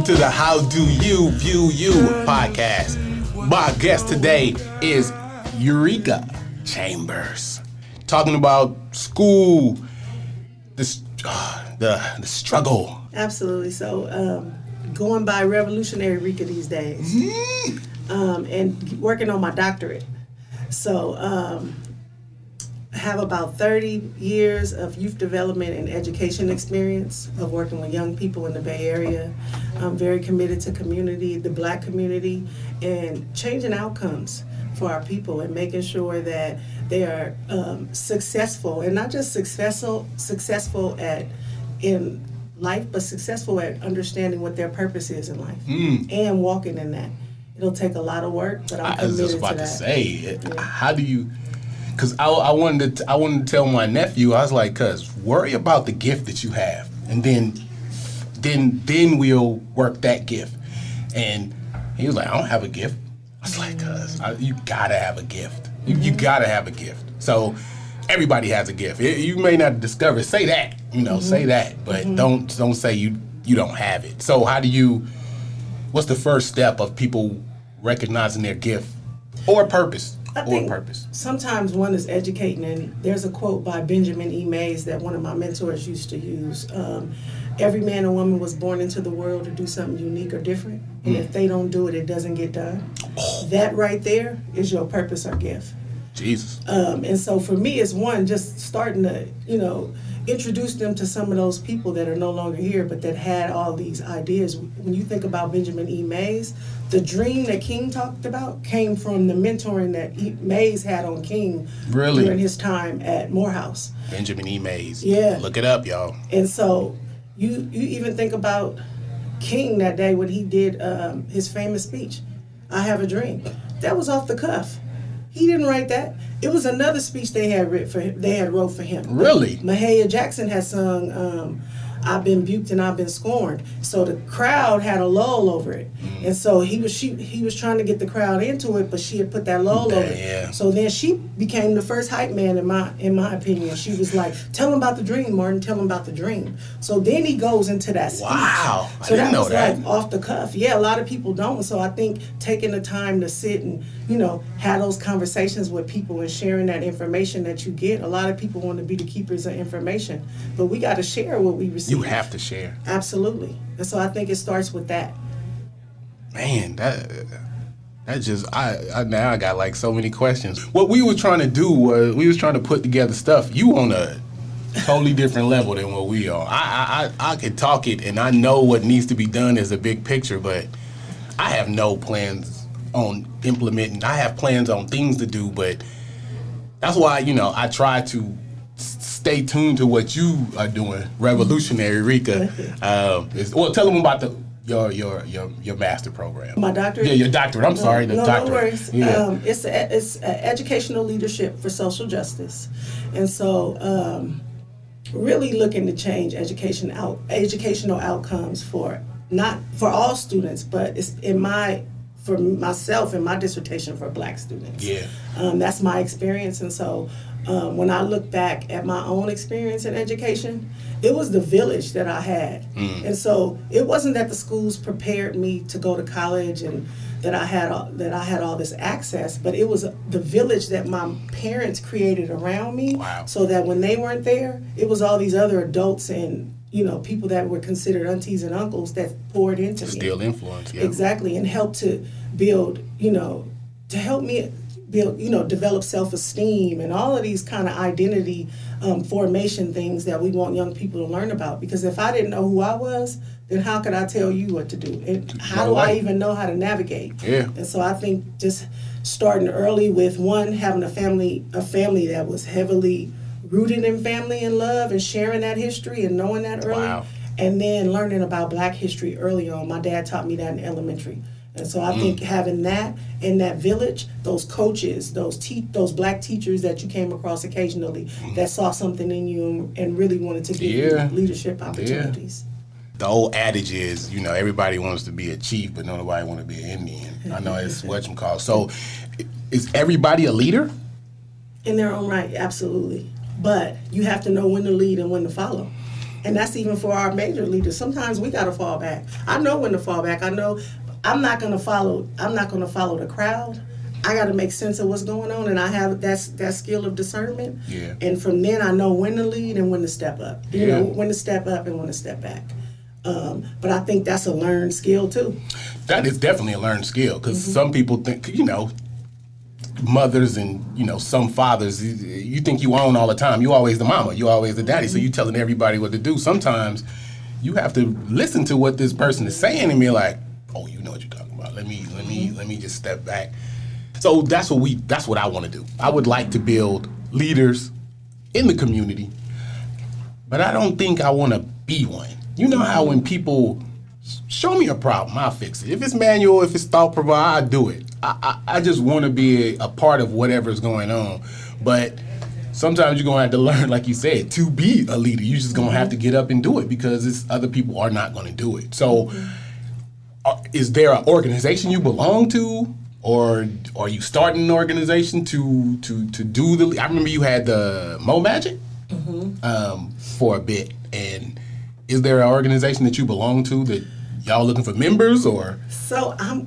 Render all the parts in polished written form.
to the How Do You View You podcast. My guest today is Eureka Chambers, talking about school, the struggle. Absolutely. So, going by Revolutionary Rika these days, and working on my doctorate. So, I have about 30 years of youth development and education experience of working with young people in the Bay Area. I'm very committed to community, the Black community, and changing outcomes for our people and making sure that they are successful, and not just successful in life, but successful at understanding what their purpose is in life and walking in that. It'll take a lot of work, but I'm committed to that. I was just about to say, how do you? Because I wanted to tell my nephew, I was like, cuz worry about the gift that you have, and then we'll work that gift. And he was like, I don't have a gift. I was like, cuz you gotta have a gift. You gotta have a gift. So everybody has a gift. You may not discover it. Say that, say that, but don't say you don't have it. So what's the first step of people recognizing their gift or purpose? I think sometimes one is educating, and there's a quote by Benjamin E. Mays that one of my mentors used to use. Every man or woman was born into the world to do something unique or different, and if they don't do it, it doesn't get done. That right there is your purpose or gift. Jesus. And so for me, it's one, just starting to, introduce them to some of those people that are no longer here, but that had all these ideas. When you think about Benjamin E. Mays, the dream that King talked about came from the mentoring that Mays had on King during his time at Morehouse. Benjamin E. Mays. Yeah. Look it up, y'all. And so you even think about King that day when he did his famous speech, I Have a Dream. That was off the cuff. He didn't write that. It was another speech they had wrote for him. Really? Mahalia Jackson had sung I've Been Buked and I've Been Scorned. So the crowd had a lull over it. And so he was trying to get the crowd into it, but she had put that lull over it. Yeah. So then she became the first hype man in my opinion. She was like, tell him about the dream, Martin, tell him about the dream. So then he goes into that speech. Wow. So that was like off the cuff. Yeah, a lot of people don't. So I think taking the time to sit and, have those conversations with people and sharing that information that you get. A lot of people want to be the keepers of information, but we got to share what we receive. You have to share. Absolutely. And so I think it starts with that. Man, that just I now I got like so many questions. What we were trying to do was we was trying to put together stuff. You on a totally different level than what we are. I can talk it, and I know what needs to be done as a big picture, but I have no plans on implementing. I have plans on things to do, but that's why I try to stay tuned to what you are doing, Revolutionary Rika. Tell them about your master program. My doctorate? Yeah, your doctorate. I'm sorry, the doctorate. No worries. Yeah. It's educational leadership for social justice, and so really looking to change educational outcomes for not for all students, but it's for myself in my dissertation for Black students. Yeah. That's my experience, and so when I look back at my own experience in education, it was the village that I had. And so it wasn't that the schools prepared me to go to college and that I had all this access, but it was the village that my parents created around me. Wow. So that when they weren't there, it was all these other adults and people that were considered aunties and uncles that poured into me. Still influence, yeah. Exactly, and helped to build, to help me build, develop self-esteem and all of these kind of identity formation things that we want young people to learn about. Because if I didn't know who I was, then how could I tell you what to do? And how do I even know how to navigate? Yeah. And so I think just starting early with having a family that was heavily rooted in family and love and sharing that history and knowing that early. Wow. And then learning about Black history early on. My dad taught me that in elementary. And so I think having that in that village, those coaches, those Black teachers that you came across occasionally that saw something in you and really wanted to give you leadership opportunities. The old adage is, everybody wants to be a chief, but nobody wants to be an Indian. I know it's whatchamacallit. So is everybody a leader? In their own right, absolutely. But you have to know when to lead and when to follow. And that's even for our major leaders. Sometimes we got to fall back. I know when to fall back. I know I'm not going to follow the crowd. I got to make sense of what's going on, and I have that skill of discernment. Yeah. And from then I know when to lead and when to step up. You Yeah. know, when to step up and when to step back. But I think that's a learned skill too. That is definitely a learned skill, because some people think, mothers and, some fathers, you think you own all the time. You always the mama. You always the daddy. So you telling everybody what to do. Sometimes you have to listen to what this person is saying and be like, oh, you know what you're talking about. Let me just step back. So that's what I want to do. I would like to build leaders in the community, but I don't think I want to be one. You know how when people show me a problem, I'll fix it. If it's manual, if it's thought provoking, I'll do it. I just want to be a part of whatever's going on. But sometimes you're going to have to learn, like you said, to be a leader. You're just going to have to get up and do it, because other people are not going to do it. So is there an organization you belong to? Or are you starting an organization to do the? I remember you had the Mo Magic for a bit. And is there an organization that you belong to that y'all looking for members or? So I'm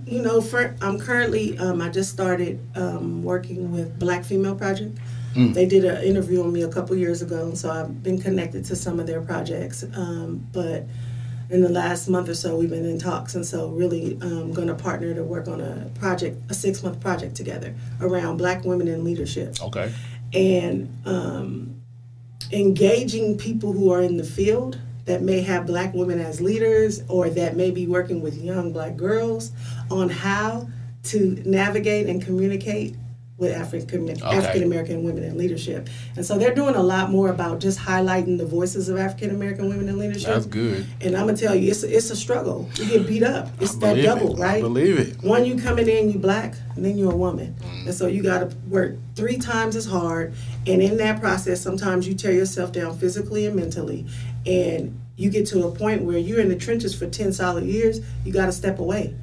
currently I just started working with Black Female Project. They did an interview on me a couple years ago, so I've been connected to some of their projects. But in the last month or so, we've been in talks, and so really going to partner to work on a 6-month project together around Black women in leadership. Okay. And engaging people who are in the field that may have Black women as leaders, or that may be working with young Black girls on how to navigate and communicate with African American women in leadership. And so they're doing a lot more about just highlighting the voices of African American women in leadership. That's good. And I'm gonna tell you, it's a struggle. You get beat up. It's that double, right? I believe it. One, you coming in, you Black, and then you're a woman. And so you gotta work 3 times as hard. And in that process, sometimes you tear yourself down physically and mentally. And you get to a point where you're in the trenches for 10 solid years, you gotta step away.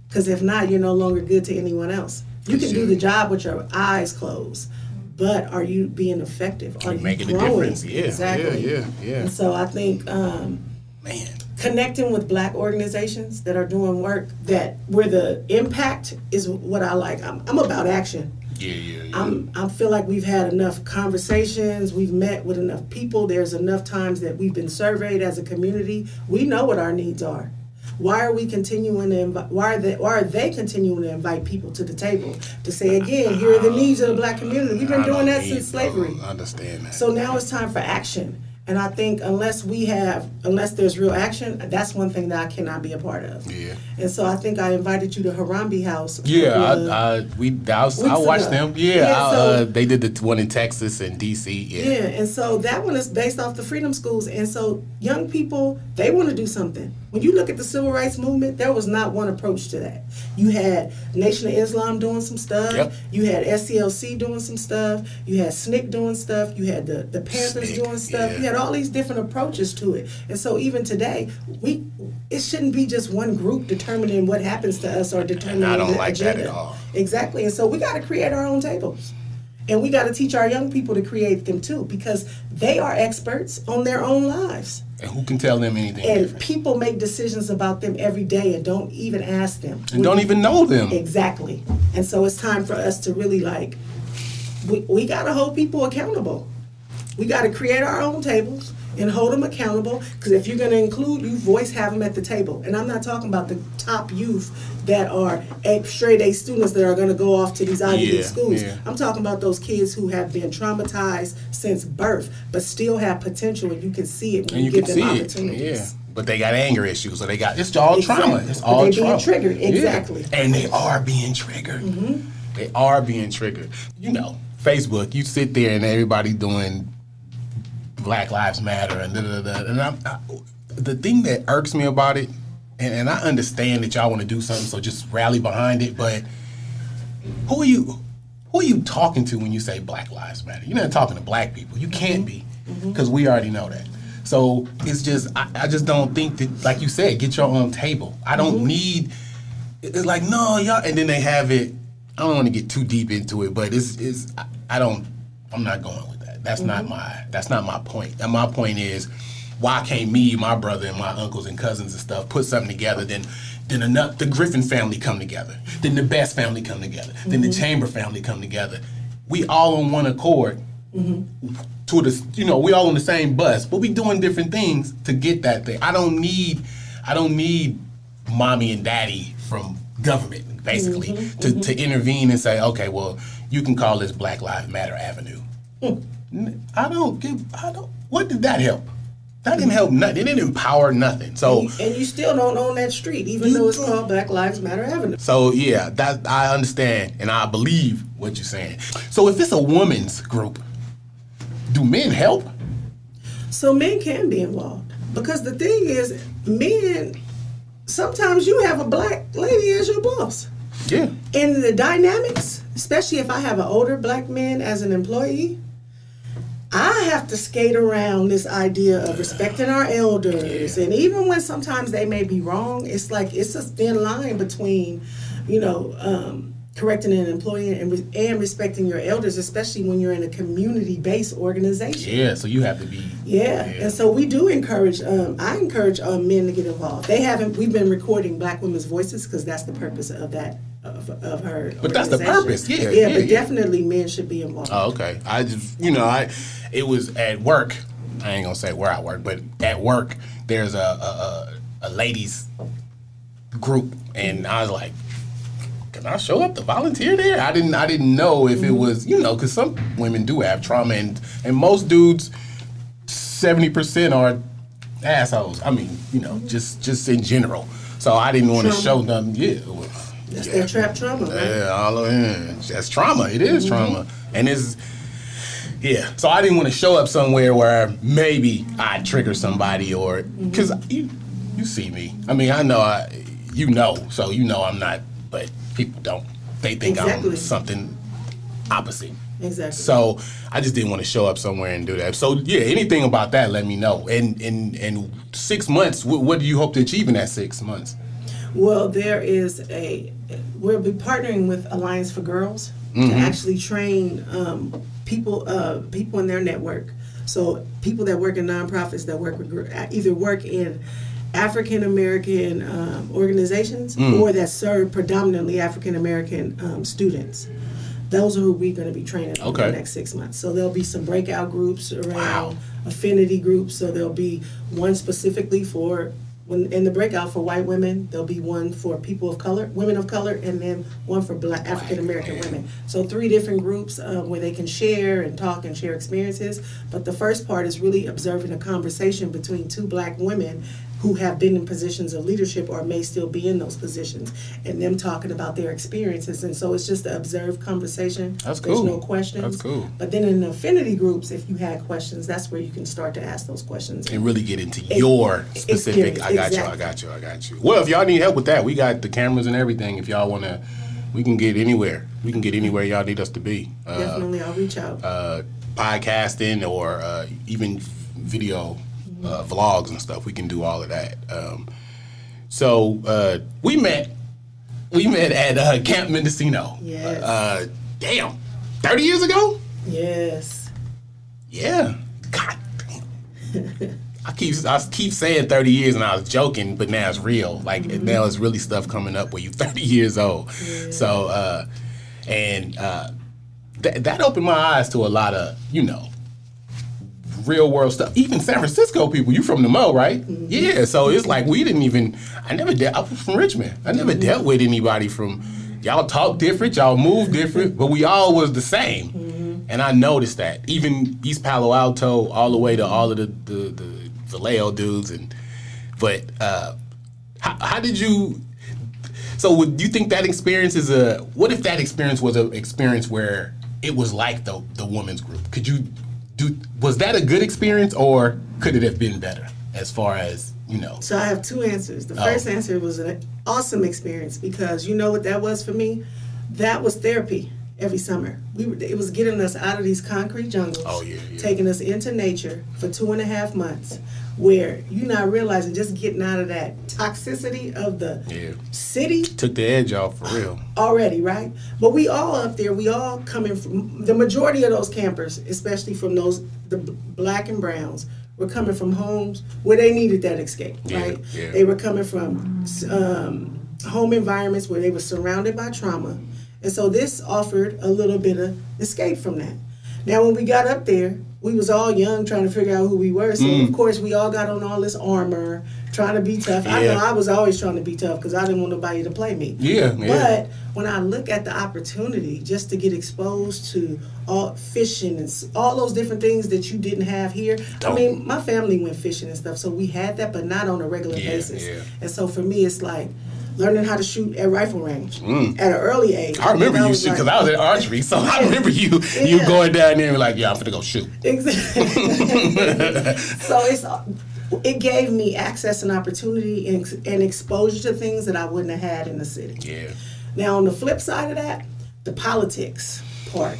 Because if not, you're no longer good to anyone else. You can do the job with your eyes closed, but are you being effective? Are you making growing? a difference? Yeah, exactly. Yeah. And so I think connecting with Black organizations that are doing work where the impact is what I like. I'm about action. Yeah. I feel like we've had enough conversations. We've met with enough people. There's enough times that we've been surveyed as a community. We know what our needs are. Why are we continuing to why are they continuing to invite people to the table to say, again, here are the needs of the Black community? We've been doing that since slavery. I understand that. So now it's time for action. And I think unless there's real action, that's one thing that I cannot be a part of. Yeah. And so I think I invited you to Harambe House. Yeah, I watched them. Yeah, they did the one in Texas and DC. Yeah. Yeah, and so that one is based off the Freedom Schools. And so young people, they want to do something. When you look at the Civil Rights Movement, there was not one approach to that. You had Nation of Islam doing some stuff. Yep. You had SCLC doing some stuff. You had SNCC doing stuff. You had the Panthers doing stuff. Yeah. You had all these different approaches to it. And so even today, it shouldn't be just one group determining what happens to us or determining I don't the like agenda. that at all. Exactly. And so we got to create our own tables. And we got to teach our young people to create them too, because they are experts on their own lives. And who can tell them anything And different? people make decisions about them every day and don't even ask them. And don't even know them. Exactly. And so it's time for us to really we got to hold people accountable. We got to create our own tables and hold them accountable, because if you're going to include youth, have them at the table. And I'm not talking about the top youth that are straight A students that are going to go off to these Ivy League schools. Yeah. I'm talking about those kids who have been traumatized since birth, but still have potential, and you can see it when you give them opportunities. Yeah. But they got anger issues, so it's all trauma. It's But all they trauma. being triggered, exactly. Yeah. And they are being triggered. Mm-hmm. They are being triggered. Facebook, you sit there and everybody doing Black Lives Matter and da-da-da. And the thing that irks me about it, and I understand that y'all want to do something, so just rally behind it, but who are you talking to when you say Black Lives Matter? You're not talking to Black people. You can't be, because we already know that. So it's just, I just don't think that, like you said, get your own table. I don't need, it's like, no, y'all, and then they have it, I don't want to get too deep into it, but I'm not going with that. That's not my point. And my point is, why can't me, my brother, and my uncles and cousins and stuff put something together? Then the Griffin family come together. Then the Best family come together. Then the Chamber family come together. We all on one accord. To the, we all on the same bus, but we doing different things to get that thing. I don't need mommy and daddy from government basically to intervene and say, okay, well, you can call this Black Lives Matter Avenue. What did that help? That didn't help nothing. It didn't empower nothing. So and you still don't own that street, even though it's called Black Lives Matter Avenue. So yeah, that I understand and I believe what you're saying. So if it's a women's group, do men help? So men can be involved because the thing is, men, sometimes you have a black lady as your boss. Yeah. And the dynamics, especially if I have an older black man as an employee, I have to skate around this idea of respecting our elders. And even when sometimes they may be wrong, it's like it's a thin line between, correcting an employee and respecting your elders, especially when you're in a community-based organization. Yeah, so you have to be. Yeah. And so we do encourage, I encourage men to get involved. We've been recording Black women's voices because that's the purpose of that, of her But that's the purpose, yeah. But definitely men should be involved. Oh, okay. I just, it was at work, I ain't gonna say where I work, but at work, there's a ladies group, and I was like, can I show up to volunteer there? I didn't know if it was, because some women do have trauma, and most dudes, 70% are assholes. I mean, just in general. So I didn't want to show them. Yeah, that's their trap trauma. Right? That's trauma. It is trauma, and it's. Yeah, so I didn't want to show up somewhere where maybe I trigger somebody or because you see me. I mean, I know so I'm not, but people don't. They think I'm something opposite. Exactly. So I just didn't want to show up somewhere and do that. So yeah, anything about that, let me know. And in 6 months, what do you hope to achieve in that 6 months? Well, we'll be partnering with Alliance for Girls to actually train people in their network. So people that work in nonprofits that either work in African American organizations or that serve predominantly African American students. Those are who we're going to be training over the next 6 months. So there'll be some breakout groups around affinity groups. So there'll be one specifically in the breakout for white women, there'll be one for women of color, and then one for Black African American women. So 3 different groups where they can share and talk and share experiences. But the first part is really observing a conversation between 2 Black women who have been in positions of leadership or may still be in those positions, and them talking about their experiences. And so it's just an observed conversation. That's cool. There's no questions. That's cool. But then in the affinity groups, if you had questions, that's where you can start to ask those questions. And really get into your specific, I got you. Well, if y'all need help with that, we got the cameras and everything. If y'all want to, we can get anywhere. We can get anywhere y'all need us to be. Definitely, I'll reach out. Podcasting or even video vlogs and stuff. We can do all of that. So we met at Camp Mendocino. Yes. Damn, 30 years ago? Yes. Yeah. God damn. I keep saying 30 years and I was joking, but now it's real. Like now it's really stuff coming up where you're 30 years old. Yeah. So that opened my eyes to a lot of, real world stuff. Even San Francisco people, you from the Mo, right? Mm-hmm. Yeah, so it's like I was from Richmond. I never dealt with anybody from, y'all talk different, y'all move different, but we all was the same. Mm-hmm. And I noticed that. Even East Palo Alto, all the way to all of the Vallejo dudes. But how did you, so do you think that experience what if that experience was an experience where it was like the women's group? Was that a good experience or could it have been better as far as, So I have 2 answers. The first answer was an awesome experience because you know what that was for me? That was therapy every summer. It was getting us out of these concrete jungles, taking us into nature for 2.5 months where you're not realizing just getting out of that toxicity of the city. Took the edge off for real. Already, right? But we all up there, we all coming from, the majority of those campers, especially from the Black and Browns, were coming from homes where they needed that escape, right? Yeah. They were coming from home environments where they were surrounded by trauma. And so this offered a little bit of escape from that. Now, when we got up there, we was all young trying to figure out who we were. So, of course, we all got on all this armor, trying to be tough. I know I was always trying to be tough because I didn't want nobody to play me. But when I look at the opportunity just to get exposed to all fishing and all those different things that you didn't have here. I mean, my family went fishing and stuff, so we had that, but not on a regular basis. And so for me, it's like learning how to shoot at rifle range at an early age. I remember you shoot because I was at archery, so I remember you going down there and like, I'm finna go shoot. Exactly. So it gave me access and opportunity and exposure to things that I wouldn't have had in the city. Yeah. Now, on the flip side of that, the politics part.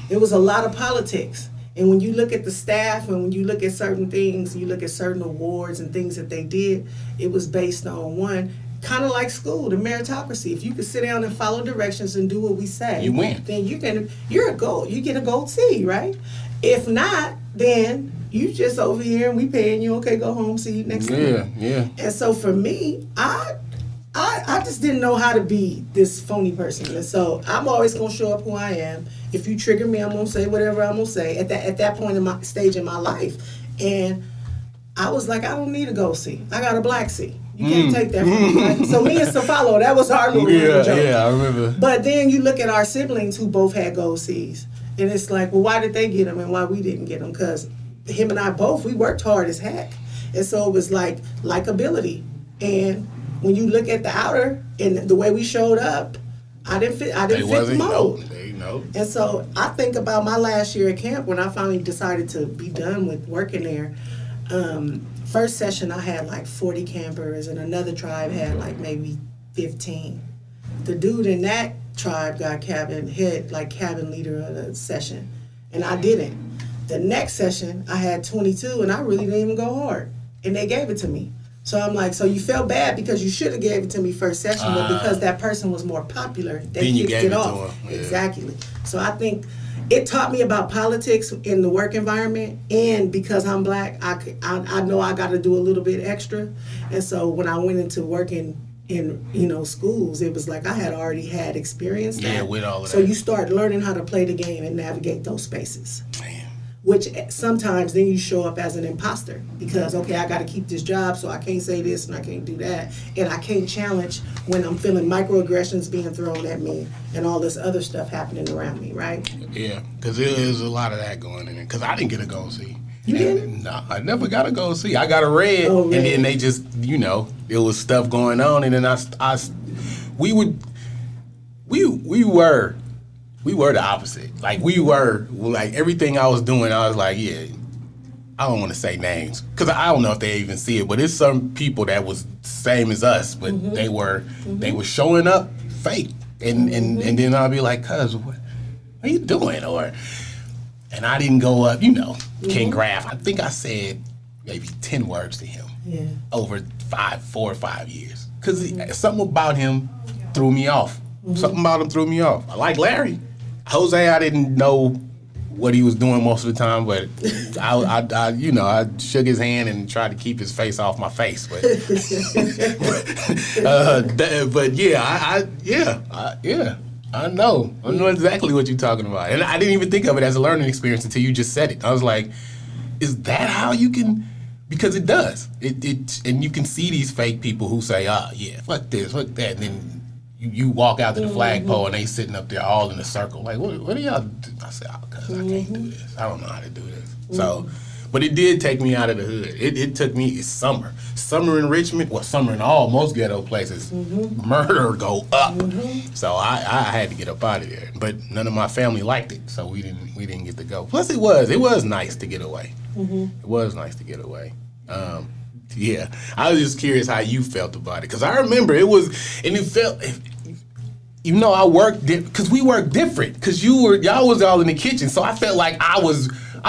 It was a lot of politics. And when you look at the staff and when you look at certain things, you look at certain awards and things that they did, it was based on one, kind of like school, the meritocracy. If you could sit down and follow directions and do what we say, you win. Then you get a gold C, right? If not, then you just over here and we paying you, okay, go home, see you next time. Yeah. And so for me, I just didn't know how to be this phony person. And so I'm always gonna show up who I am. If you trigger me, I'm gonna say whatever I'm gonna say at that point in my stage in my life. And I was like, I don't need a gold C. I got a black C. You can't take that from me. Right? So me and Safalo, that was our little joke. Yeah, I remember. But then you look at our siblings who both had gold C's. And it's like, well, why did they get them and why we didn't get them? Because him and I both, we worked hard as heck. And so it was like likability. And when you look at the outer and the way we showed up, I didn't fit the mold. And so I think about my last year at camp when I finally decided to be done with working there. First session I had like 40 campers and another tribe had like maybe 15. The dude in that tribe got cabin leader of the session, and I didn't. The next session I had 22 and I really didn't even go hard, and they gave it to me. So I'm like, so you felt bad because you should have gave it to me first session, but because that person was more popular, they kicked it off. Yeah. Exactly. So I think it taught me about politics in the work environment, and because I'm black, I know I got to do a little bit extra. And so when I went into working in schools, it was like I had already had experience that. With all of that. So you start learning how to play the game and navigate those spaces. Man. Which sometimes then you show up as an imposter because, okay, I got to keep this job, so I can't say this and I can't do that. And I can't challenge when I'm feeling microaggressions being thrown at me and all this other stuff happening around me, right? Yeah, because there's a lot of that going in. Because I didn't get a gold C. You didn't? No, I never got a gold C. I got a red, red. And then they just, there was stuff going on, and then we were the opposite. Like, everything I was doing, I was like, yeah, I don't want to say names. Because I don't know if they even see it, but it's some people that was same as us, but they were showing up fake. And then I'll be like, cuz, what are you doing? And I didn't go up, King Graff. I think I said maybe 10 words to him over 4 or 5 years. Because something about him threw me off. Something about him threw me off. I like Larry. Jose, I didn't know what he was doing most of the time, but I shook his hand and tried to keep his face off my face. But I know exactly what you're talking about, and I didn't even think of it as a learning experience until you just said it. I was like, is that how you can? Because it does. And you can see these fake people who say, fuck this, fuck that, and then you walk out to the flagpole and they sitting up there all in a circle. Like, what are y'all doing? I said, cuz I can't do this. I don't know how to do this. So, but it did take me out of the hood. It took me, it's summer. Summer in Richmond, summer in most ghetto places, murder go up. So I had to get up out of there. But none of my family liked it, so we didn't get to go. Plus it was nice to get away. It was nice to get away. Yeah, I was just curious how you felt about it, because I remember it felt, I worked because we worked different, because y'all was all in the kitchen, so I felt like I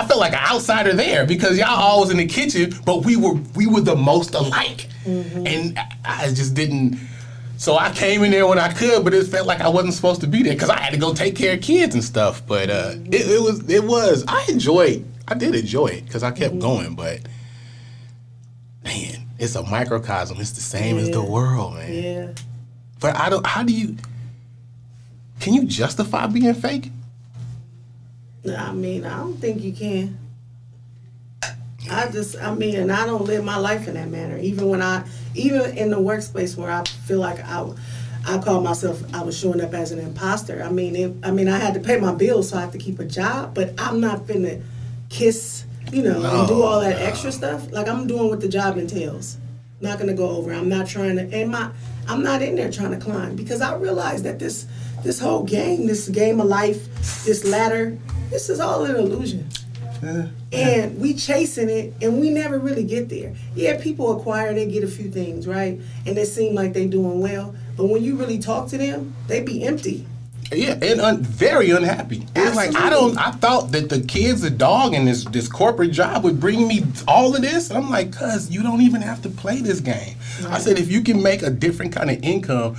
felt like an outsider there, because y'all all was in the kitchen, but we were the most alike, and I just didn't. So I came in there when I could, but it felt like I wasn't supposed to be there because I had to go take care of kids and stuff. But I I did enjoy it because I kept going, but man, it's a microcosm. It's the same as the world, man. Yeah. But can you justify being fake? I mean, I don't think you can. And I don't live my life in that manner. Even in the workspace where I feel like I call myself, I was showing up as an imposter. I mean, I had to pay my bills, so I have to keep a job, but I'm not finna kiss, and do all that extra stuff. Like, I'm doing what the job entails. I'm not gonna go over. I'm not trying to, I'm not in there trying to climb, because I realize that this whole game, this game of life, this ladder, this is all an illusion. And we chasing it, and we never really get there. Yeah, people acquire, they get a few things, right? And they seem like they doing well. But when you really talk to them, they be empty. Yeah, and very unhappy. It's like, I thought that the kids, the dog, and this corporate job would bring me all of this. And I'm like, cuz, you don't even have to play this game. Right. I said, if you can make a different kind of income,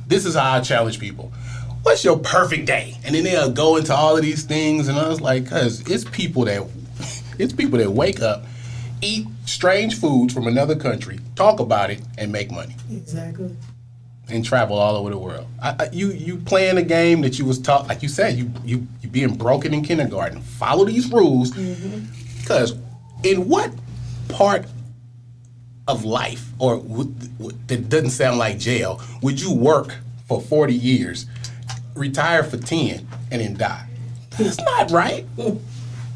this is how I challenge people. What's your perfect day? And then they'll go into all of these things, and I was like, cuz, it's people that wake up, eat strange foods from another country, talk about it, and make money. Exactly. And travel all over the world. You playing a game that you was taught, like you said, you being broken in kindergarten. Follow these rules, because in what part of life, or that doesn't sound like jail, would you work for 40 years, retire for 10, and then die? That's not right.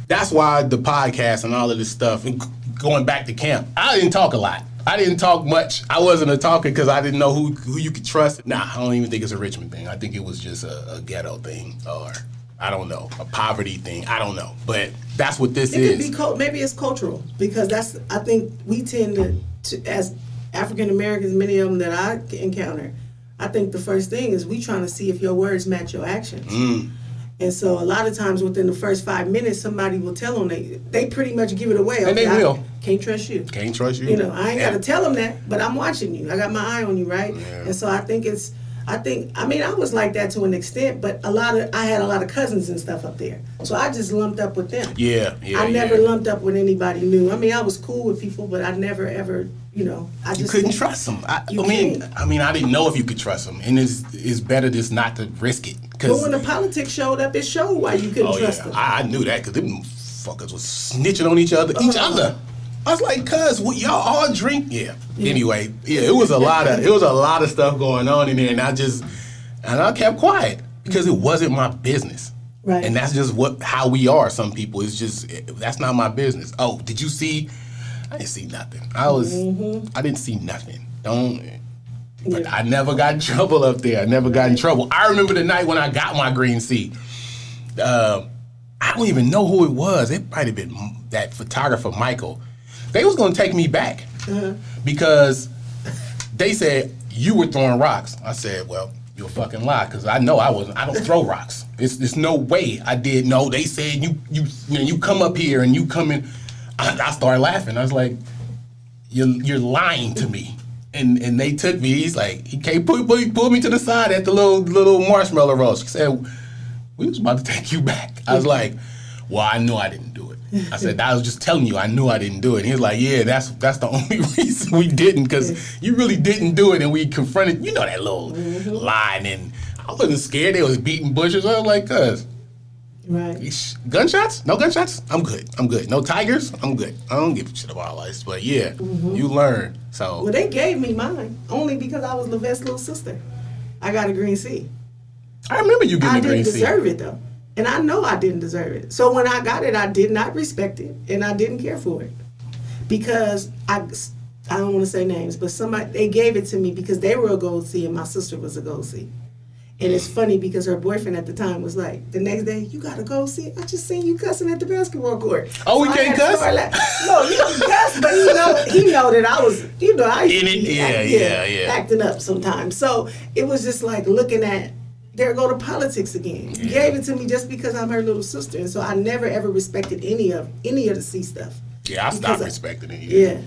That's why the podcast and all of this stuff, and going back to camp, I didn't talk a lot. I didn't talk much. I wasn't a talker because I didn't know who you could trust. Nah, I don't even think it's a Richmond thing. I think it was just a ghetto thing, or I don't know, a poverty thing. I don't know, but that's what this is. It could be maybe it's cultural, because I think we tend to as African Americans, many of them that I encounter, I think the first thing is we trying to see if your words match your actions. And so a lot of times within the first 5 minutes, somebody will tell them they pretty much give it away. And they will. Can't trust you. Can't trust you. I ain't got to tell them that, but I'm watching you. I got my eye on you, right? Yeah. And so I was like that to an extent, but I had a lot of cousins and stuff up there. So I just lumped up with them. Yeah. I never lumped up with anybody new. I mean, I was cool with people, but I never ever, I just... You couldn't trust them. I didn't know if you could trust them. And it's better just not to risk it. But when the politics showed up, it showed why you couldn't trust them. I knew that, because them fuckers was snitching on each other. I was like, cuz, y'all all drink? Yeah. Anyway, it was a lot of stuff going on in there, and I kept quiet because it wasn't my business. Right. And that's just how we are. Some people, that's not my business. Oh, did you see? I didn't see nothing. I didn't see nothing. But I never got in trouble up there. I never got in trouble. I remember the night when I got my green C. I don't even know who it was. It might have been that photographer, Michael. They was going to take me back because they said, you were throwing rocks. I said, well, you're a fucking lie, because I know I wasn't. I don't throw rocks. There's no way I did. No, they said, you come up here and you come in. I started laughing. I was like, you're lying to me. And they took me. He's like, he pulled me to the side at the little marshmallow roast. He said, we was about to take you back. I was like, well, I knew I didn't do it. I said, I was just telling you, I knew I didn't do it. And he was like, yeah, that's the only reason we didn't, because you really didn't do it. And we confronted, that little line. And I wasn't scared. They was beating bushes. I was like, cuz. Right. Gunshots? No gunshots? I'm good. No tigers? I'm good. I don't give a shit about all this. But yeah, you learn. So. Well, they gave me mine only because I was LeVette's little sister. I got a green C. I remember you getting a green C. I didn't deserve it, though. And I know I didn't deserve it. So when I got it, I did not respect it, and I didn't care for it. Because I don't want to say names, but they gave it to me because they were a gold C and my sister was a gold C. And it's funny because her boyfriend at the time was like, the next day, you gotta go see. I just seen you cussing at the basketball court. Oh, we can't cuss? No, you don't cuss, but he know that I was, I used to be acting up sometimes. So it was just like looking at, there go to politics again. You gave it to me just because I'm her little sister. And so I never ever respected any of the C stuff. Yeah, I stopped respecting it. Yeah.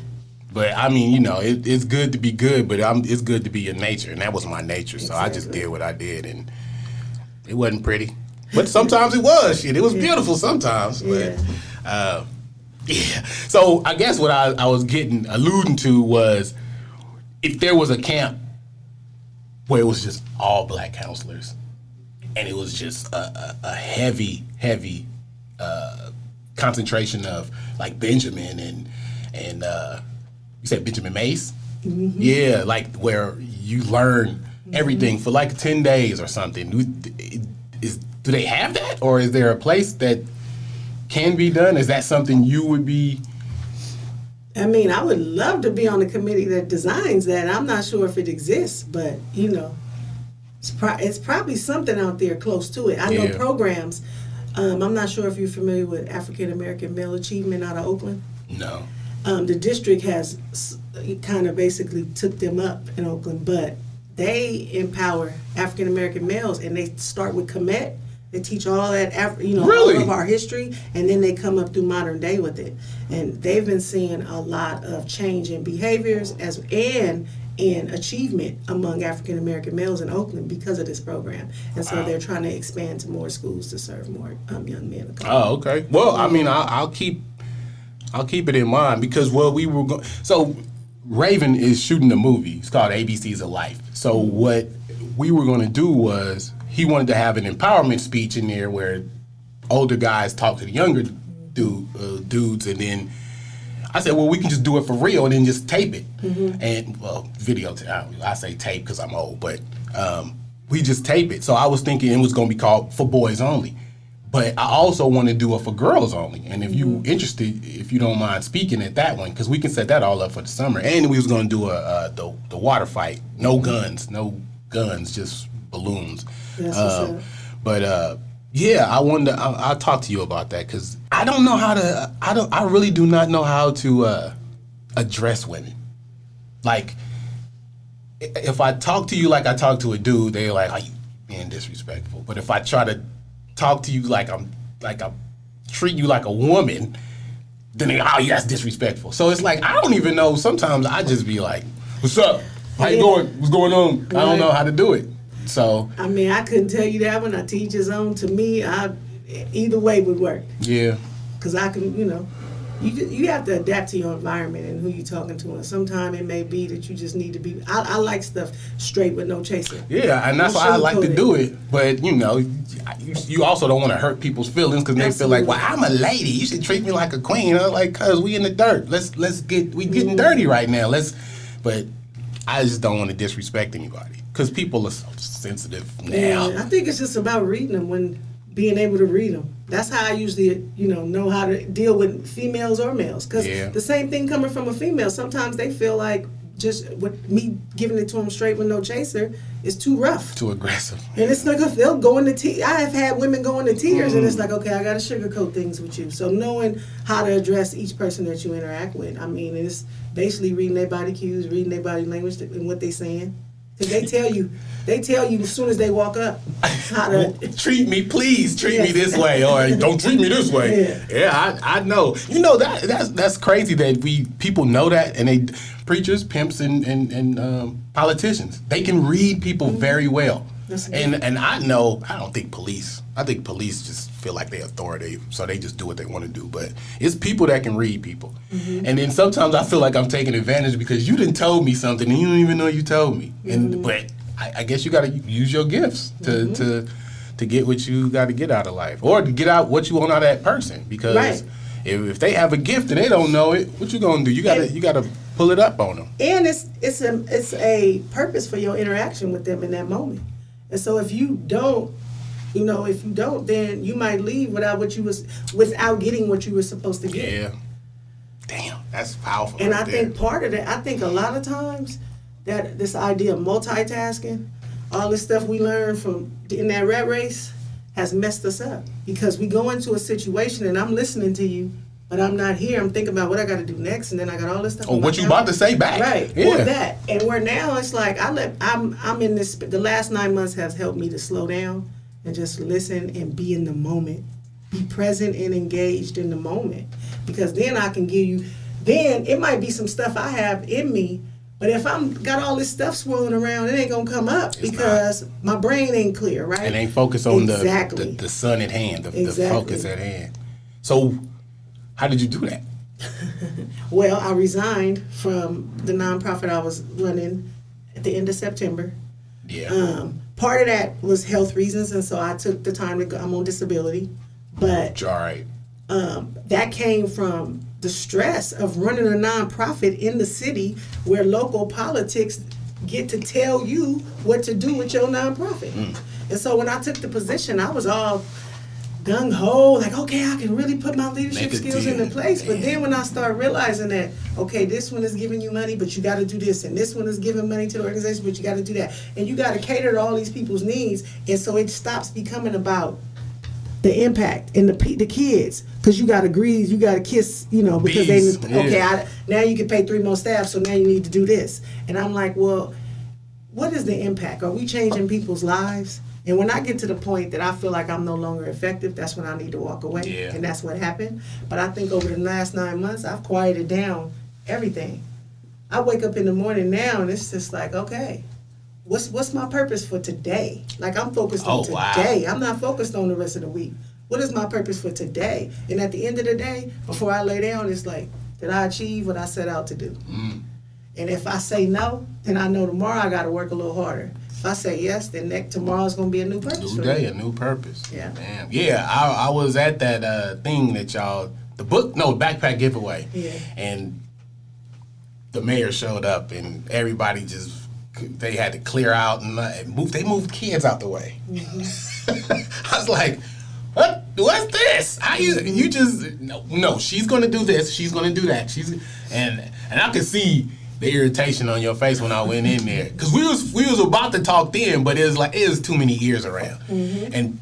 But I mean, it's good to be good, but it's good to be your nature, and that was my nature. So I just did what I did, and it wasn't pretty, but sometimes it was. Shit, it was beautiful sometimes. But Yeah. So I guess what I was alluding to was if there was a camp where it was just all black counselors and it was just a heavy concentration of like Benjamin and you said Benjamin Mace? Mm-hmm. Yeah, like where you learn everything for like 10 days or something. Do they have that? Or is there a place that can be done? Is that something you would be? I mean, I would love to be on the committee that designs that. I'm not sure if it exists, but, you know, it's probably something out there close to it. I know programs. I'm not sure if you're familiar with African American Male Achievement out of Oakland. No. The district has kind of basically took them up in Oakland, but they empower African American males, and they start with Kemet. They teach all that, really? all of our history, and then they come up through modern day with it. And they've been seeing a lot of change in behaviors and in achievement among African American males in Oakland because of this program. And so they're trying to expand to more schools to serve more young men of color. Oh, okay. Well, I mean, I'll keep it in mind because we were going. So Raven is shooting a movie. It's called ABCs of Life. So what we were going to do was he wanted to have an empowerment speech in there where older guys talk to the younger dudes, and then I said, well, we can just do it for real and then just tape it. Mm-hmm. And, well, I say tape because I'm old, but we just tape it. So I was thinking it was going to be called For Boys Only. But I also want to do it for girls only. And if you interested, if you don't mind speaking at that one, because we can set that all up for the summer. And we was going to do the water fight. No guns, just balloons. Yeah, I wonder. I'll talk to you about that because I don't know how to. I really do not know how to address women. Like, if I talk to you like I talk to a dude, they're like, "Are you being disrespectful?" But if I try to talk to you like I'm treat you like a woman, then they go, "Oh, yeah, that's disrespectful." So it's like I don't even know. Sometimes I just be like, "What's up? How you going? What's going on?" Right. I don't know how to do it. So I mean, I couldn't tell you that one. I teach his own. To me, either way would work. Yeah. Because I can, you have to adapt to your environment and who you're talking to. And sometimes it may be that you just need to be. I like stuff straight with no chaser. Yeah, and that's why I like to do it. But you also don't want to hurt people's feelings because they feel like, well, I'm a lady. You should treat me like a queen. I'm like, cause we in the dirt. We getting dirty right now. But I just don't want to disrespect anybody because people are so sensitive now. Yeah, I think it's just about reading them being able to read them. That's how I usually, know how to deal with females or males. Because the same thing coming from a female, sometimes they feel like just with me giving it to them straight with no chaser is too rough. Too aggressive. And it's like they'll go into tears. I have had women go into tears and it's like, okay, I got to sugarcoat things with you. So knowing how to address each person that you interact with, I mean, it's basically reading their body cues, reading their body language and what they're saying. Because they tell you as soon as they walk up how to treat me me this way, or don't treat me this way. Yeah, I know. That's crazy that people know that, and preachers, pimps, and politicians, they can read people very well. And I don't think police. I think police just feel like they're authority, so they just do what they want to do. But it's people that can read people. Mm-hmm. And then sometimes I feel like I'm taking advantage because you didn't told me something and you don't even know you told me. But I guess you got to use your gifts to get what you got to get out of life, or to get out what you want out of that person. Because if they have a gift and they don't know it, what you gonna do? You gotta pull it up on them. And it's a purpose for your interaction with them in that moment. And so if you don't, then you might leave without getting what you were supposed to get. Yeah. Damn, that's powerful. And I think part of that, I think a lot of times that this idea of multitasking, all this stuff we learned from in that rat race has messed us up. Because we go into a situation and I'm listening to you, but I'm not here. I'm thinking about what I got to do next, and then I got all this stuff. Oh, what you about to say back? Right. Yeah. Or that. And where now it's like I'm in this. The last 9 months has helped me to slow down and just listen and be in the moment, be present and engaged in the moment. Because then I can give you. Then it might be some stuff I have in me, but if I'm got all this stuff swirling around, it ain't gonna come up because my brain ain't clear, right? It ain't focused on the sun at hand, the focus at hand. So How did you do that? Well, I resigned from the nonprofit I was running at the end of September. Yeah. Part of that was health reasons, and so I took the time to go. I'm on disability, but All right. that came from the stress of running a nonprofit in the city where local politics get to tell you what to do with your nonprofit. And so when I took the position, I was all gung-ho, like, okay, I can really put my leadership Make a skills deal. into place. But then when I start realizing that, okay, this one is giving you money, but you got to do this, and this one is giving money to the organization, but you got to do that, and you got to cater to all these people's needs, and so it stops becoming about the impact and the kids, because you got to grease, you got to kiss, because Bees, now you can pay 3 more staff, so now you need to do this. And I'm like, well, what is the impact? Are we changing people's lives? And when I get to the point that I feel like I'm no longer effective, that's when I need to walk away. Yeah. And that's what happened. But I think over the last 9 months, I've quieted down everything. I wake up in the morning now and it's just like, okay, what's my purpose for today? Like, I'm focused on today. Wow. I'm not focused on the rest of the week. What is my purpose for today? And at the end of the day, before I lay down, it's like, did I achieve what I set out to do? And if I say no, then I know tomorrow I got to work a little harder. If I say yes, then tomorrow's going to be a new purpose. New day, a new purpose. Yeah. Damn. Yeah, I was at that thing that backpack giveaway. Yeah. And the mayor showed up and everybody they had to clear out and move. They moved kids out the way. I was like, what's this? No, she's going to do this. She's going to do that. And I could see the irritation on your face when I went in there, because we was about to talk then, but it was too many ears around. And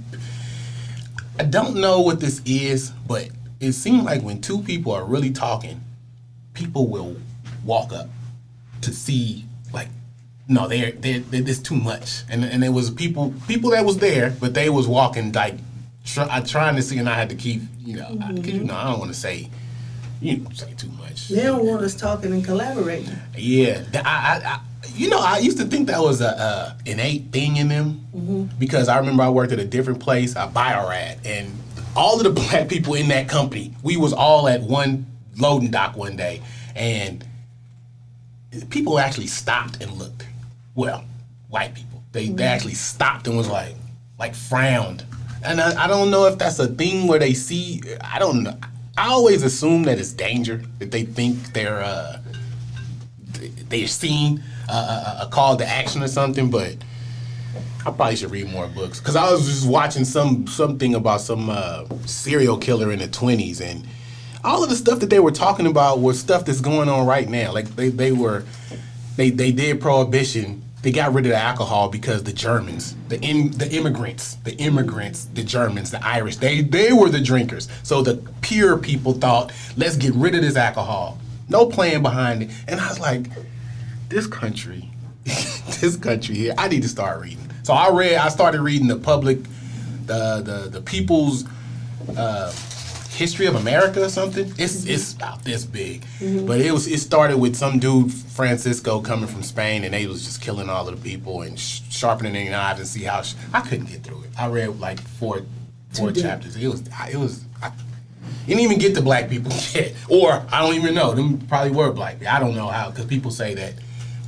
I don't know what this is, but it seemed like when two people are really talking, people will walk up to see, like, no, there's too much, and there was people that was there, but they was walking like trying to see, and I had to keep, I don't want to say. You don't say too much. They don't want us talking and collaborating. Yeah, I used to think that was a innate thing in them, because I remember I worked at a different place, a Biorad, and all of the black people in that company, we was all at one loading dock one day, and people actually stopped and looked. Well, white people, they actually stopped and was like frowned, and I don't know if that's a thing where they see. I don't know. I always assume that it's danger, that they think they're seeing a call to action or something, but I probably should read more books, because I was just watching something about some serial killer in the 1920s, and all of the stuff that they were talking about was stuff that's going on right now. Like they did prohibition. They got rid of the alcohol because the Germans, the immigrants, the Germans, the Irish, they were the drinkers. So the pure people thought, let's get rid of this alcohol. No plan behind it. And I was like, this country here, I need to start reading. So I started reading the People's History of America or something. It's about this big, but it started with some dude Francisco coming from Spain, and they was just killing all of the people and sharpening their knives and see how I couldn't get through it. I read like four chapters. It was I didn't even get to black people yet, or I don't even know. Them probably were black people. I don't know how, because people say that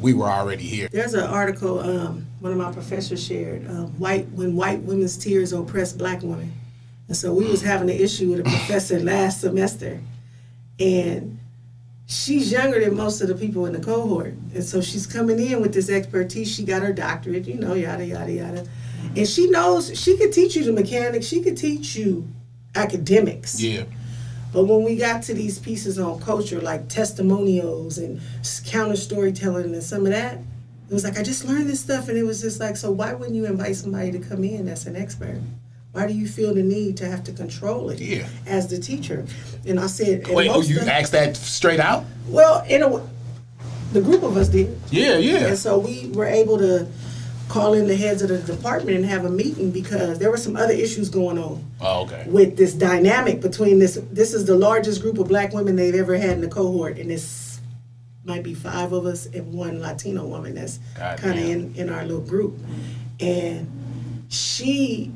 we were already here. There's an article one of my professors shared. When white women's tears oppress black women. And so we was having an issue with a professor last semester, and she's younger than most of the people in the cohort. And so she's coming in with this expertise. She got her doctorate, yada, yada, yada. And she knows she could teach you the mechanics. She could teach you academics. Yeah. But when we got to these pieces on culture, like testimonials and counter storytelling and some of that, it was like, I just learned this stuff. And it was just like, so why wouldn't you invite somebody to come in that's an expert? Why do you feel the need to have to control it as the teacher? And I said... Wait, you asked that straight out? Well, the group of us did. Yeah. And so we were able to call in the heads of the department and have a meeting, because there were some other issues going on. Oh, okay. With this dynamic between this is the largest group of black women they've ever had in the cohort, and this might be 5 of us and 1 Latino woman that's kind of in our little group. And she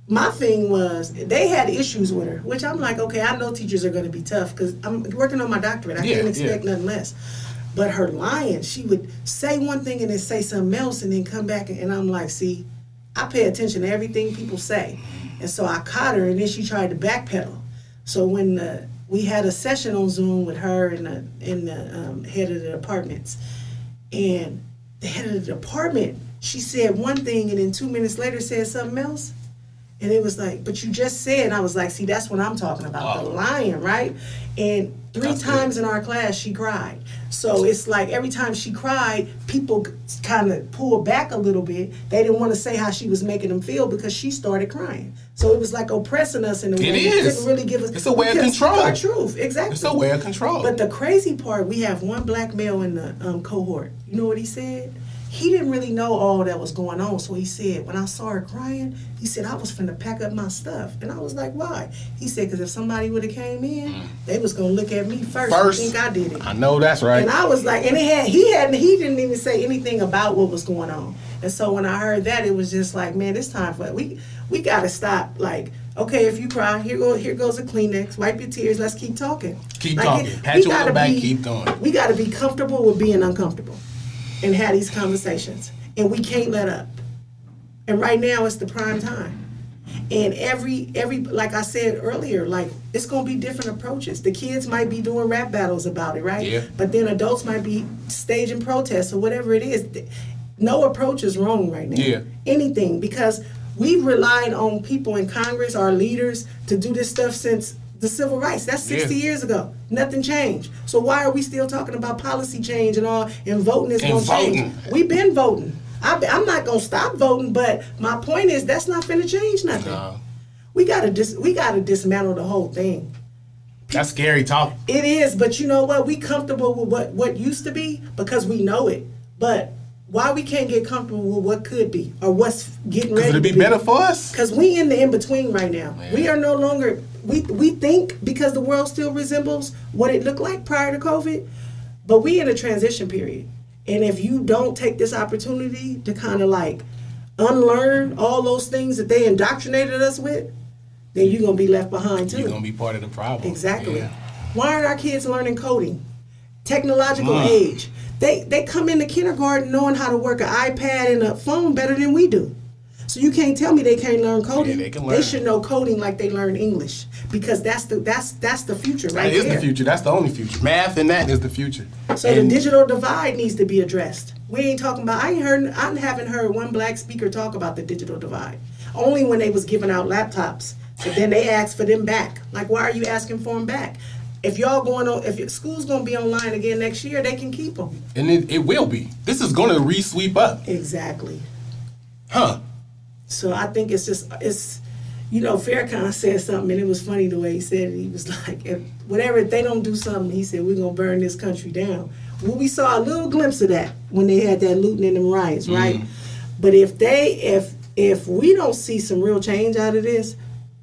my thing was they had issues with her, which I'm like, okay, I know teachers are going to be tough because I'm working on my doctorate. I can't expect nothing less. But her lying, she would say one thing and then say something else and then come back and I'm like, see, I pay attention to everything people say. And so I caught her and then she tried to backpedal. So when we had a session on Zoom with her and the head of the departments, and the head of the department, she said one thing and then 2 minutes later said something else. And it was like, but you just said, and I was like, see, that's what I'm talking about, the lying, right? And three times in our class, she cried. So it's like every time she cried, people kind of pulled back a little bit. They didn't want to say how she was making them feel because she started crying. So it was like oppressing us in a way. It is. Didn't really give us. It's a way of control. Our truth, exactly. It's a way of control. But the crazy part, we have one black male in the cohort. You know what he said? He didn't really know all that was going on, so he said, when I saw her crying, he said, I was finna pack up my stuff. And I was like, why? He said, because if somebody would have came in, they was going to look at me first and think I did it. I know that's right. And I was like, and he didn't even say anything about what was going on. And so when I heard that, it was just like, man, it's time for it. We got to stop, like, okay, if you cry, here goes a Kleenex, wipe your tears, let's keep talking. Keep talking. Pat you on the back, keep going. We got to be comfortable with being uncomfortable and have these conversations. And we can't let up. And right now it's the prime time. And every like I said earlier, like it's gonna be different approaches. The kids might be doing rap battles about it, right? Yeah. But then adults might be staging protests or whatever it is. No approach is wrong right now. Yeah. Anything, because we've relied on people in Congress, our leaders, to do this stuff since the civil rights. That's 60 years ago. Nothing changed. So why are we still talking about policy change and all, and voting is going to change? We've been voting. I'm not going to stop voting, but my point is that's not going to change nothing. No. We got to dismantle the whole thing. That's scary talk. It is, but you know what? We comfortable with what used to be because we know it. But why we can't get comfortable with what could be or what's getting ready to be? Because it'll be better for us. Because we in the in-between right now. Man. We are no longer... We think because the world still resembles what it looked like prior to COVID, but we in a transition period. And if you don't take this opportunity to kind of like unlearn all those things that they indoctrinated us with, then you're going to be left behind too. You're going to be part of the problem. Exactly. Yeah. Why aren't our kids learning coding? Technological age. They come into kindergarten knowing how to work an iPad and a phone better than we do. So you can't tell me they can't learn coding. Yeah, they can learn. They should know coding like they learn English because that's the future right there. That is the future. That's the only future. Math and that is the future. So the digital divide needs to be addressed. We ain't talking about. I haven't heard one black speaker talk about the digital divide. Only when they was giving out laptops, but then they asked for them back. Like, why are you asking for them back? If y'all going on, if your school's gonna be online again next year, they can keep them. And it will be. This is gonna re-sweep up. Exactly. Huh. So I think Farrakhan said something, and it was funny the way he said it. He was like, if they don't do something, he said, we're going to burn this country down. Well, we saw a little glimpse of that when they had that looting and them riots, right? But if we don't see some real change out of this,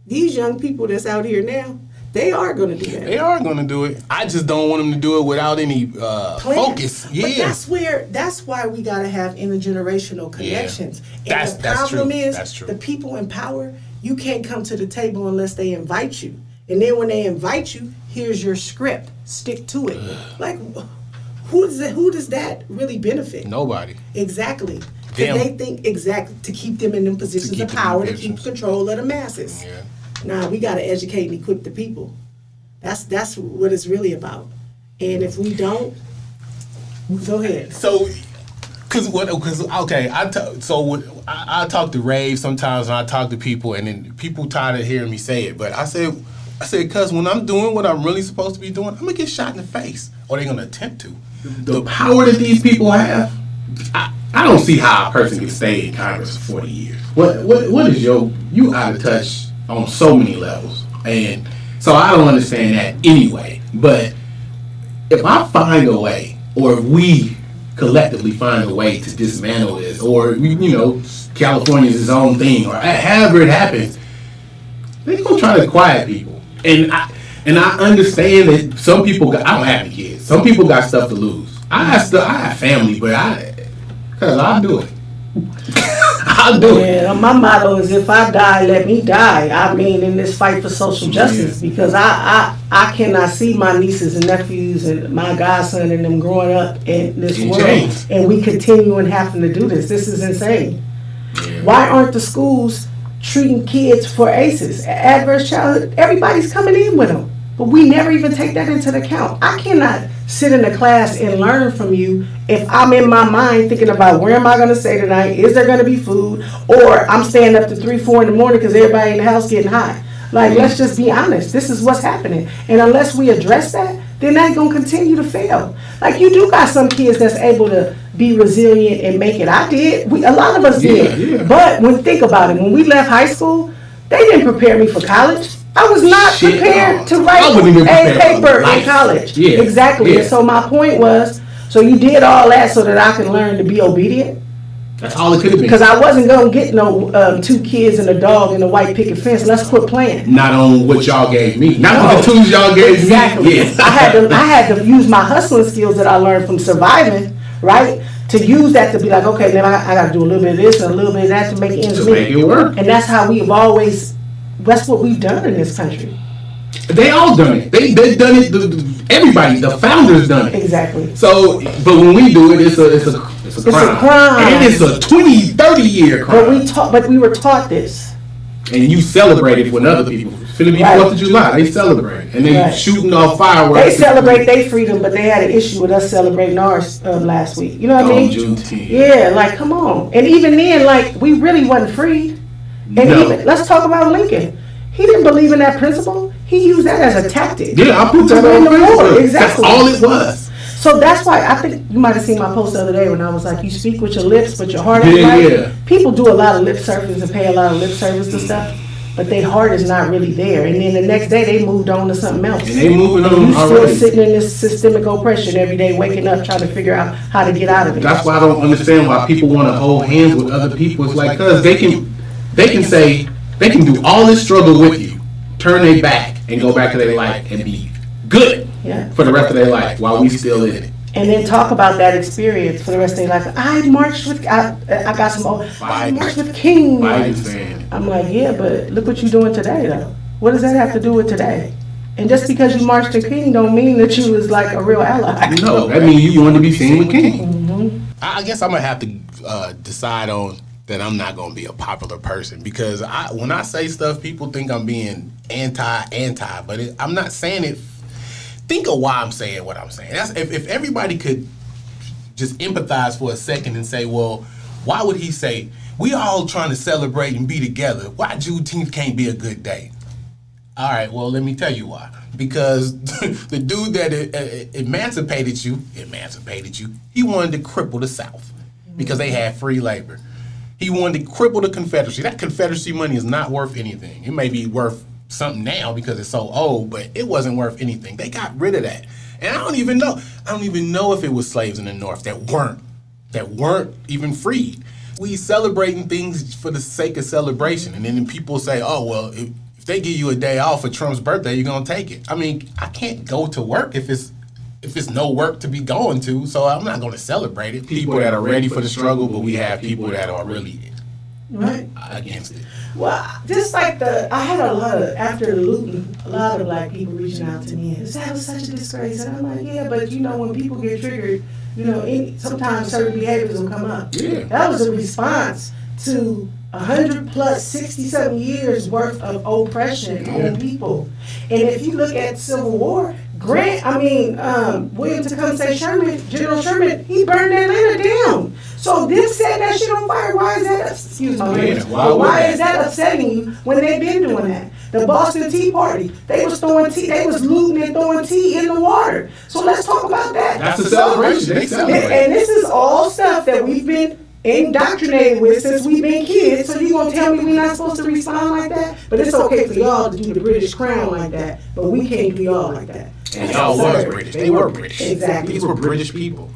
these young people that's out here now, they are going to do that. They are going to do it. I just don't want them to do it without any focus. Yeah. But that's why we got to have intergenerational connections. Yeah. And the problem is, that's true. The people in power, you can't come to the table unless they invite you. And then when they invite you, here's your script. Stick to it. Like, who does that really benefit? Nobody. Exactly. Because they think to keep them in them positions of power, to keep control of the masses. Yeah. Nah, we got to educate and equip the people. That's what it's really about. And if we don't, go ahead. So, I talk to Rave sometimes, and I talk to people, and then people tired of hearing me say it. But I said, cuz when I'm doing what I'm really supposed to be doing, I'm gonna get shot in the face, or they're gonna attempt to. The power that these people have, I don't see how a person can stay in Congress for 40 years. What is you out of touch on so many levels, and so I don't understand that anyway. But if I find a way, or if we collectively find a way to dismantle this, or California's its own thing, or however it happens, they're gonna try to quiet people. And I understand that some people I don't have any kids. Some people got stuff to lose. I have family, but I'll do it. I'll do it. Yeah, my motto is if I die, let me die. I mean, in this fight for social justice, because I cannot see my nieces and nephews and my godson and them growing up in this world, and we continuing having to do this. This is insane. Yeah. Why aren't the schools treating kids for ACEs, adverse childhood? Everybody's coming in with them, but we never even take that into account. I cannot sit in a class and learn from you if I'm in my mind thinking about where am I going to stay tonight, is there going to be food, or I'm staying up to 3, 4 in the morning because everybody in the house getting high. Like, let's just be honest. This is what's happening. And unless we address that, then that's going to continue to fail. Like, you do got some kids that's able to be resilient and make it. I did. A lot of us did. Yeah. But when think about it, when we left high school, they didn't prepare me for college. I was not prepared to write a paper in college. Yeah. Exactly. Yeah. And so my point was, so you did all that so that I can learn to be obedient? That's all it could have been. Because I wasn't going to get no 2 kids and a dog and a white picket fence. Let's quit playing. Not on what y'all gave me. Not on the tools y'all gave me. Exactly. Yeah. I had to use my hustling skills that I learned from surviving, right? To use that to be like, okay, now I got to do a little bit of this and a little bit of that to make ends meet. Make it work. And that's how we've always... That's what we've done in this country. They all done it. They've done it. Everybody, the founders done it. Exactly. So, but when we do it, it's a crime. It's a crime. And it's a 20, 30-year crime. But we were taught this. And you celebrate it when other people. Finna be 4th of July. They celebrate. And then shooting off fireworks. They celebrate their freedom, but they had an issue with us celebrating ours last week. You know what I mean? Juneteenth. Yeah, like, come on. And even then, like, we really wasn't free. And even, let's talk about Lincoln. He didn't believe in that principle. He used that as a tactic. Yeah, I put that on Facebook. Exactly. That's all it was. So that's why I think you might have seen my post the other day when I was like, you speak with your lips, but your heart is right. Yeah. People do a lot of lip service and pay a lot of lip service to stuff, but their heart is not really there. And then the next day they moved on to something else. And they moving on you still sitting in this systemic oppression every day, waking up trying to figure out how to get out of it. That's why I don't understand why people want to hold hands with other people. It's like, cause they can say, they can do all this struggle with you, turn their back, and go back to their life and be good for the rest of their life while we still in it. And then talk about that experience for the rest of their life. I marched with, I got some, I marched with King. I'm like, yeah, but look what you're doing today, though. What does that have to do with today? And just because you marched to King don't mean that you was like a real ally. No, that means you want to be seen with King. Mm-hmm. I guess I'm going to have to decide on that I'm not going to be a popular person, because when I say stuff, people think I'm being anti, but I'm not saying it. Think of why I'm saying what I'm saying. That's, if everybody could just empathize for a second and say, well, why would he say, we all trying to celebrate and be together, why Juneteenth can't be a good day? All right, well, let me tell you why. Because the dude that emancipated you, he wanted to cripple the South because they had free labor. He wanted to cripple the Confederacy. That Confederacy money is not worth anything. It may be worth something now because it's so old, but it wasn't worth anything. They got rid of that. And I don't even know if it was slaves in the North that weren't even freed. We celebrating things for the sake of celebration. And then people say, oh, well, if they give you a day off for Trump's birthday, you're going to take it. I mean, I can't go to work if it's no work to be going to, so I'm not going to celebrate it. People that are ready for the struggle, but we have people that are really against it. Well, just like I had a lot of, after the looting, a lot of black people reaching out to me, and that was such a disgrace. And I'm like, yeah, but when people get triggered, sometimes certain behaviors will come up. Yeah. That was a response to 100 plus 60-something years worth of oppression on people. And if you look at Civil War, William Tecumseh Sherman, General Sherman, he burned Atlanta down. So them set that shit on fire. Why is that? Excuse my language. Why is that upsetting you when they've been doing that? The Boston Tea Party, they was throwing tea, they was looting and throwing tea in the water. So let's talk about that. That's a celebration. They celebrate. And this is all stuff that we've been indoctrinated with since we've been kids. So you gonna tell me we're not supposed to respond like that? But it's okay for y'all to do the British crown like that, but we can't do y'all like that. And y'all was British. They were British. Exactly. These were British people.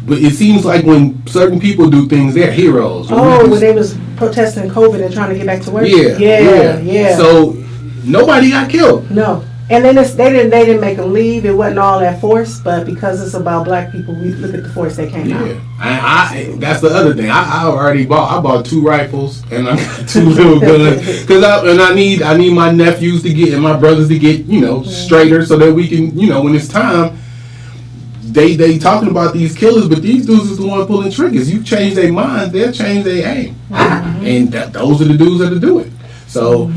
But it seems like when certain people do things, they're heroes. When they was protesting COVID and trying to get back to work. Yeah. So nobody got killed. No. And then they didn't make them leave. It wasn't all that force, but because it's about black people, we look at the force that came out. Yeah, I that's the other thing. I already bought 2 rifles and I got 2 little guns because I need my nephews to get and my brothers to get straighter so that we can when it's time. They talking about these killers, but these dudes is the one pulling triggers. You change their mind, they'll change their aim, and those are the dudes that do it. So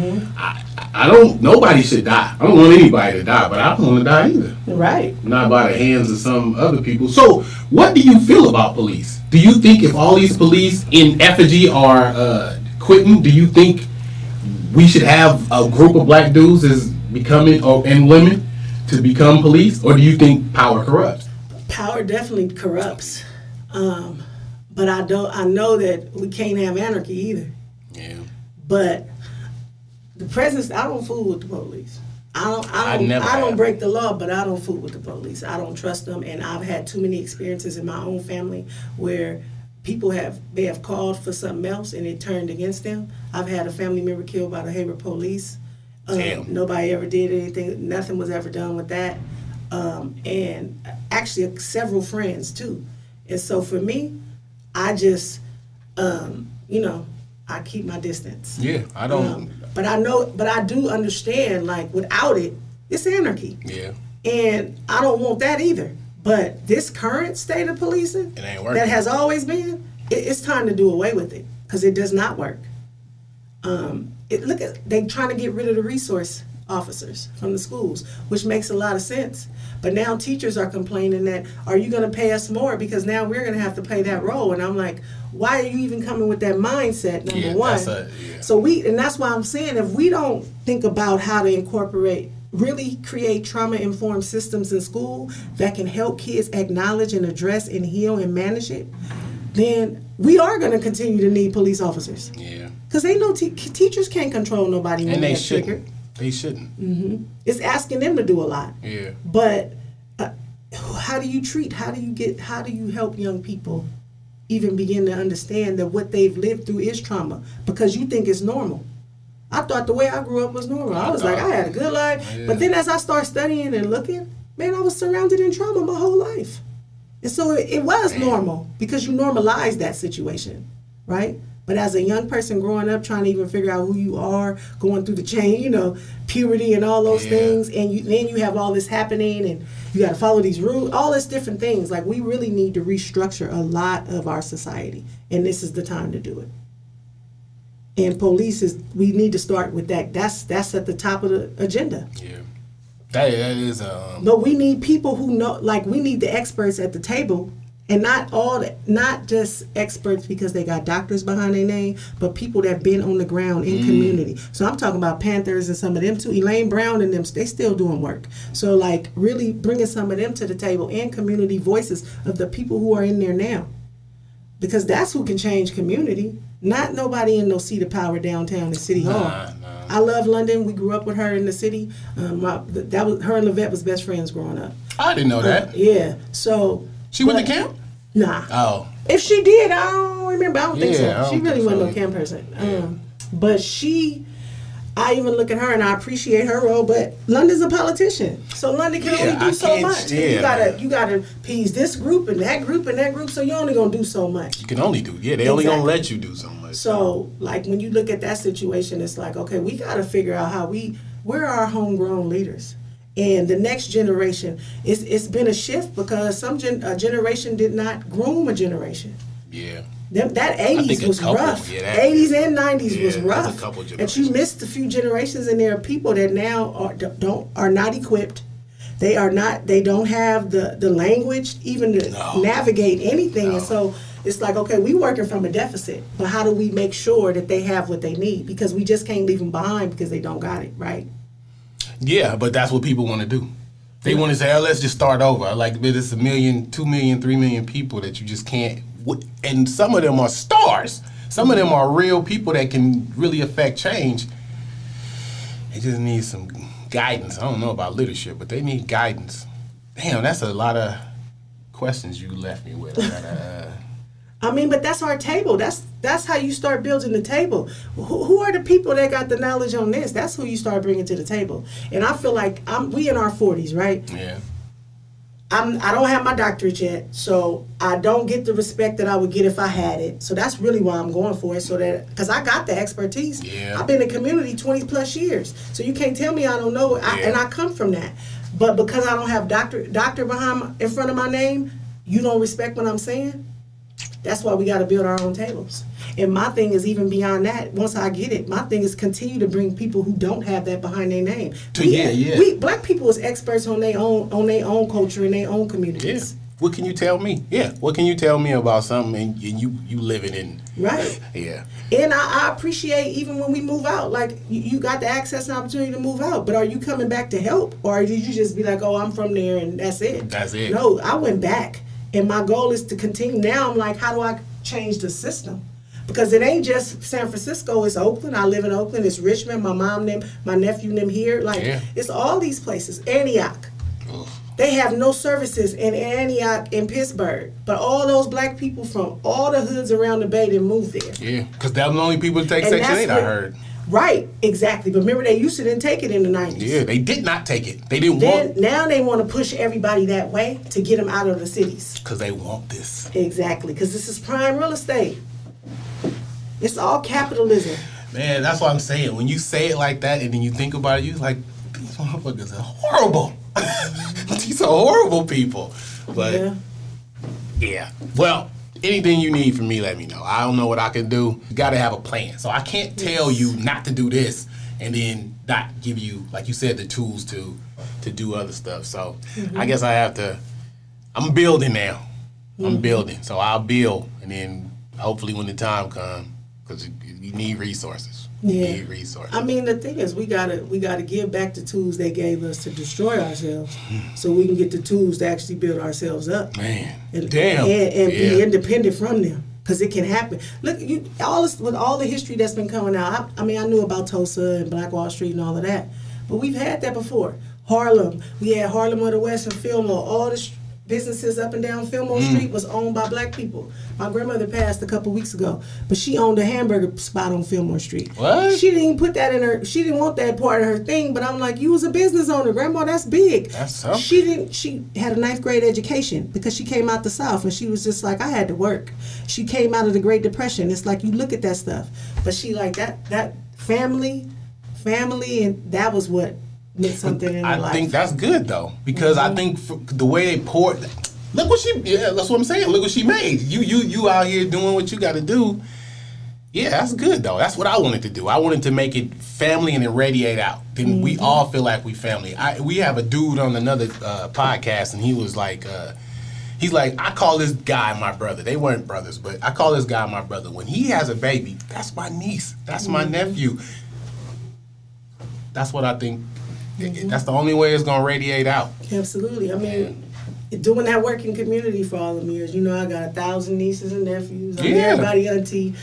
I don't. Nobody should die. I don't want anybody to die, but I don't want to die either. Right. Not by the hands of some other people. So, what do you feel about police? Do you think if all these police in effigy are quitting, do you think we should have a group of black dudes as becoming and women to become police, or do you think power corrupts? Power definitely corrupts, but I know that we can't have anarchy either. Yeah. But the presence, I don't fool with the police. I never don't break the law, but I don't fool with the police. I don't trust them, and I've had too many experiences in my own family where people have called for something else and it turned against them. I've had a family member killed by the Hayward police. Nobody ever did anything. Nothing was ever done with that. And actually several friends too. And so for me, I just, I keep my distance. Yeah, I don't. But I do understand, like, without it, it's anarchy. Yeah. And I don't want that either. But this current state of policing It ain't working. that has always been, it's time to do away with it because it does not work. They trying to get rid of the resource officers from the schools, which makes a lot of sense. But now teachers are complaining that, are you going to pay us more? Because now we're going to have to play that role. And I'm like, why are you even coming with that mindset, number one? So and that's why I'm saying, if we don't think about how to really create trauma-informed systems in school that can help kids acknowledge and address and heal and manage it, then we are going to continue to need police officers. Yeah. Because they know teachers can't control nobody when and they they're shouldn't. triggered. They shouldn't. Mm-hmm. It's asking them to do a lot. Yeah. But how do you help young people even begin to understand that what they've lived through is trauma? Because you think it's normal. I thought the way I grew up was normal. I was like, I had a good life. Yeah. But then as I start studying and looking, man, I was surrounded in trauma my whole life. And so it was normal because you normalize that situation, right? But as a young person growing up, trying to even figure out who you are, going through the chain, puberty and all those things, and then you have all this happening, and you got to follow these rules, all these different things. Like, we really need to restructure a lot of our society, and this is the time to do it. And we need to start with that. That's at the top of the agenda. Yeah, that is. But we need people who know. Like, we need the experts at the table. And not just experts because they got doctors behind their name, but people that have been on the ground in community. So I'm talking about Panthers and some of them too. Elaine Brown and them, they still doing work. So, like, really bringing some of them to the table and community voices of the people who are in there now. Because that's who can change community. Not nobody in no seat of power downtown in City Hall. Nah. I love London. We grew up with her in the city. Her and Levette was best friends growing up. I didn't know that. Yeah. So she went to camp? Nah. Oh. If she did, I don't remember. I don't think so. She really wasn't no camp person. Yeah. But I even look at her and I appreciate her role, but London's a politician. So London can only do so much. Yeah. You gotta appease this group and that group and that group, so you're only gonna do so much. You can only do, they only gonna let you do so much. So, like, when you look at that situation, it's like, okay, we gotta figure out how we're our homegrown leaders. And the next generation, it's been a shift because a generation did not groom a generation. Yeah. That 80s was rough. 80s and 90s was rough. A couple and you missed a few generations, and there are people that now are not equipped. They don't have the language even to navigate anything. And so it's like, okay, we working from a deficit, but how do we make sure that they have what they need? Because we just can't leave them behind because they don't got it, right? Yeah, but that's what people want to do. They want to say, let's just start over. Like, it's 1 million, 2 million, 3 million people that you just can't. And some of them are stars. Some of them are real people that can really affect change. They just need some guidance. I don't know about leadership, but they need guidance. Damn, that's a lot of questions you left me with. I mean, but that's our table. That's how you start building the table. Who are the people that got the knowledge on this? That's who you start bringing to the table. And I feel like we in our 40s, right? Yeah. I don't have my doctorate yet, so I don't get the respect that I would get if I had it. So that's really why I'm going for it, so that because I got the expertise. Yeah. I've been in community 20 plus years, so you can't tell me I don't know it. And I come from that. But because I don't have doctor in front of my name, you don't respect what I'm saying. That's why we got to build our own tables. And my thing is even beyond that. Once I get it, my thing is continue to bring people who don't have that behind their name. We black people is experts on their own culture and their own communities. Yeah. What can you tell me? Yeah. What can you tell me about something and you living in? Right. Yeah. And I appreciate even when we move out, like you got the access and opportunity to move out, but are you coming back to help, or did you just be like, oh, I'm from there and that's it? That's it. No, I went back. And my goal is to continue. Now I'm like, how do I change the system? Because it ain't just San Francisco, it's Oakland. I live in Oakland. It's Richmond. My mom, my nephew, here. Like, it's all these places. Antioch. They have no services in Antioch and Pittsburgh. But all those black people from all the hoods around the Bay didn't move there. Yeah, because they're the only people that take Section 8, I heard. Right, exactly. But remember, they used to didn't take it in the 90s. Yeah, they did not take it. They didn't want it. Now they want to push everybody that way to get them out of the cities. Because they want this. Exactly, because this is prime real estate. It's all capitalism. Man, that's what I'm saying. When you say it like that and then you think about it, you're like, these motherfuckers are horrible. These are horrible people. But, yeah. Well, anything you need from me, let me know. I don't know what I can do. You got to have a plan. So I can't tell you not to do this and then not give you, like you said, the tools to do other stuff. So I guess I have to, I'm building now. I'm building. So I'll build, and then hopefully when the time comes, because you need resources. You need resources. I mean, the thing is, we gotta give back the tools they gave us to destroy ourselves, so we can get the tools to actually build ourselves up. Man, and be independent from them, because it can happen. Look, with all the history that's been coming out. I knew about Tulsa and Black Wall Street and all of that, but we've had that before. Harlem, we had Harlem of the West and Fillmore. All the businesses up and down Fillmore Street was owned by black people. My grandmother passed a couple weeks ago, but she owned a hamburger spot on Fillmore Street. What? She didn't put that in her. She didn't want that part of her thing. But I'm like, you was a business owner, Grandma. That's big. That's something. She had a 9th grade education because she came out the South, and she was just like, I had to work. She came out of the Great Depression. It's like you look at that stuff, but she like that family, and that was what meant something in her life. I think that's good though, because I think the way they poured. Look what that's what I'm saying. Look what she made. You out here doing what you got to do. Yeah, that's good though. That's what I wanted to do. I wanted to make it family and then radiate out. Then we all feel like we family. We have a dude on another podcast, and he was like, he's like, I call this guy my brother. They weren't brothers, but I call this guy my brother. When he has a baby, that's my niece. That's my nephew. That's what I think. That's the only way it's gonna radiate out. Absolutely. I mean, doing that work in community for all them years, I got 1,000 nieces and nephews. I'm everybody auntie,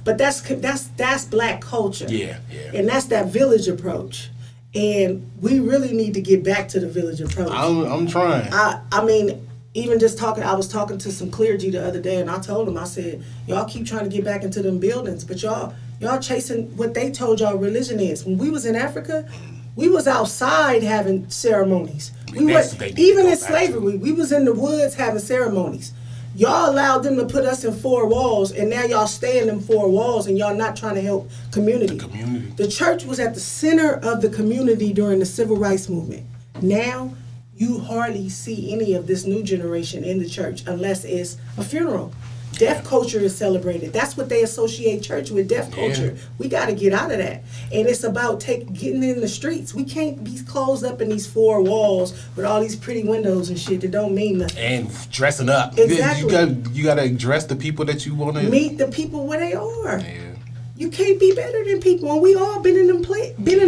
But that's black culture. Yeah. And that's that village approach. And we really need to get back to the village approach. I'm trying. I mean, even just I was talking to some clergy the other day, and I told them, I said, y'all keep trying to get back into them buildings, but y'all chasing what they told y'all religion is. When we was in Africa, we was outside having ceremonies. Even in slavery, we was in the woods having ceremonies. Y'all allowed them to put us in 4 walls, and now y'all stay in them 4 walls, and y'all not trying to help community. The church was at the center of the community during the civil rights movement. Now, you hardly see any of this new generation in the church unless it's a funeral. Deaf culture is celebrated. That's what they associate church with, deaf culture. We got to get out of that. And it's about getting in the streets. We can't be closed up in these 4 walls with all these pretty windows and shit that don't mean nothing. And dressing up. Exactly. You got to address the people that you want to meet the people where they are. Yeah. You can't be better than people. And we all been in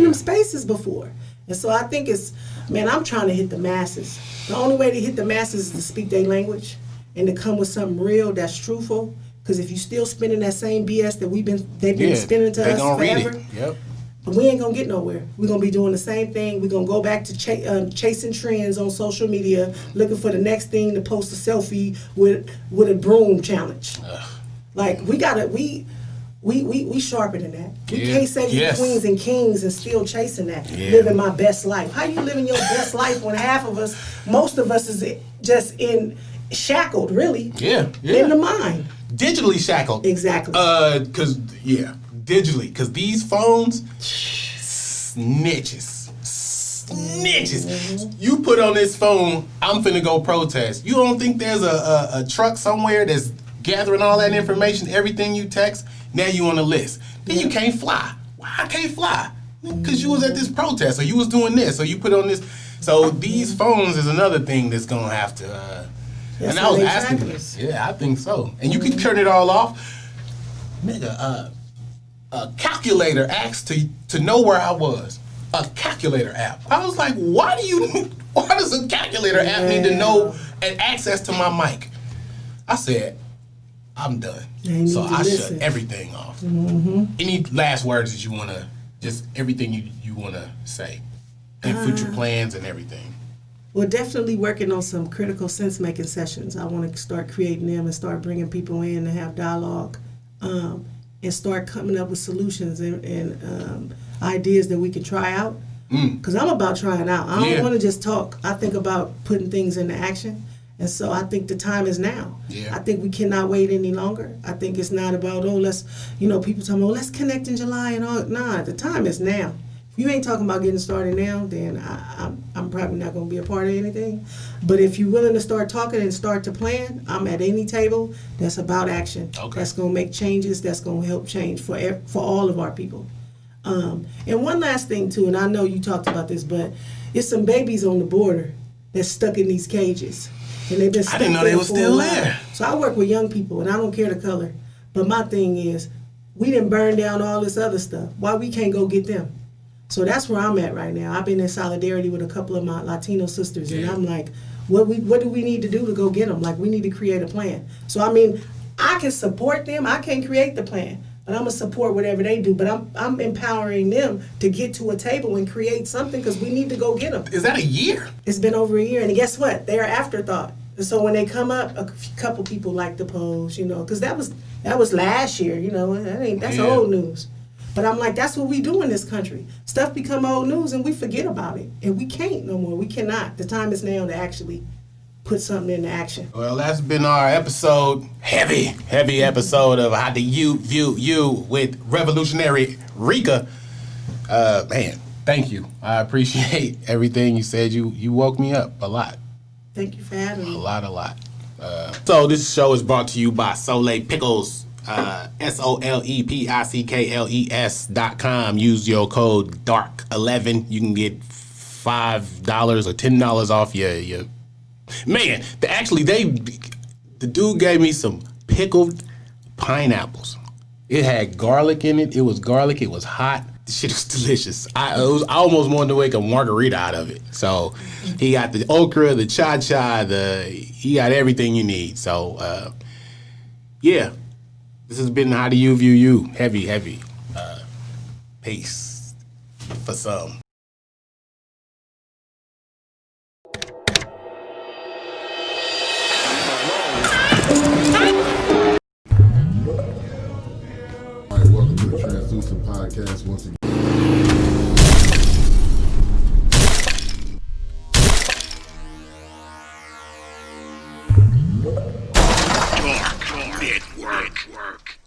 them spaces before. And so I think I'm trying to hit the masses. The only way to hit the masses is to speak their language. And to come with something real that's truthful, because if you still spinning that same BS that they've been spinning to us forever, we ain't gonna get nowhere. We're gonna be doing the same thing. We're gonna go back to chasing trends on social media, looking for the next thing to post a selfie with a broom challenge. Like we sharper than that. We can't say we queens and kings and still chasing that. Living my best life. How you living your best life when most of us is just shackled, really. In the mind. Digitally shackled. Exactly. Digitally. Because these phones, snitches. Mm-hmm. You put on this phone, I'm finna go protest. You don't think there's a truck somewhere that's gathering all that information, everything you text? Now you on the list. Then you can't fly. Why I can't fly? Because you was at this protest, or you was doing this, or you put on this. So these phones is another thing that's gonna have to. And I was asking this. Yeah, I think so. And you can turn it all off. Nigga, a calculator asked to know where I was. A calculator app. I was like, why does a calculator app need to know and access to my mic? I said, I'm done. So I shut everything off. Mm-hmm. Any last words that you want to, just everything you want to say, and future plans and everything? We're definitely working on some critical sense-making sessions. I want to start creating them and start bringing people in to have dialogue, and start coming up with solutions and ideas that we can try out. Because I'm about trying out. I don't want to just talk. I think about putting things into action. And so I think the time is now. I think we cannot wait any longer. I think it's not about, people talking about, let's connect in July and all. Nah, the time is now. If you ain't talking about getting started now, then I'm probably not going to be a part of anything. But if you're willing to start talking and start to plan, I'm at any table that's about action. Okay. That's going to make changes, that's going to help change for all of our people. And one last thing, too, and I know you talked about this, but it's some babies on the border that's stuck in these cages. And they've been stuck. I didn't know they were still there. So I work with young people, and I don't care the color. But my thing is, we didn't burn down all this other stuff. Why we can't go get them? So that's where I'm at right now. I've been in solidarity with a couple of my Latino sisters, and I'm like, what do we need to do to go get them? Like, we need to create a plan. So, I mean, I can support them. I can't create the plan, but I'm going to support whatever they do. But I'm empowering them to get to a table and create something because we need to go get them. Is that a year? It's been over a year, and guess what? They're afterthought. And so when they come up, a couple people like to pose, because that was last year, that's old news. But I'm like, that's what we do in this country. Stuff become old news and we forget about it. And we can't no more. We cannot. The time is now to actually put something into action. Well, that's been our episode, heavy episode of How Do You View You with Revolutionary Rika. Man, thank you. I appreciate everything you said. You woke me up a lot. Thank you for having me. A lot. So this show is brought to you by Soleil Pickles. SOLEPICKLES.com. Use your code DARK11. You can get $5 or $10 off your. Man, the dude gave me some pickled pineapples. It had garlic in it. It was garlic. It was hot. The shit was delicious. I almost wanted to make a margarita out of it. So he got the okra, the cha-cha, he got everything you need. So yeah. This has been How Do You View You? Heavy. Peace. For some. All right, welcome to the Translucent Podcast once again.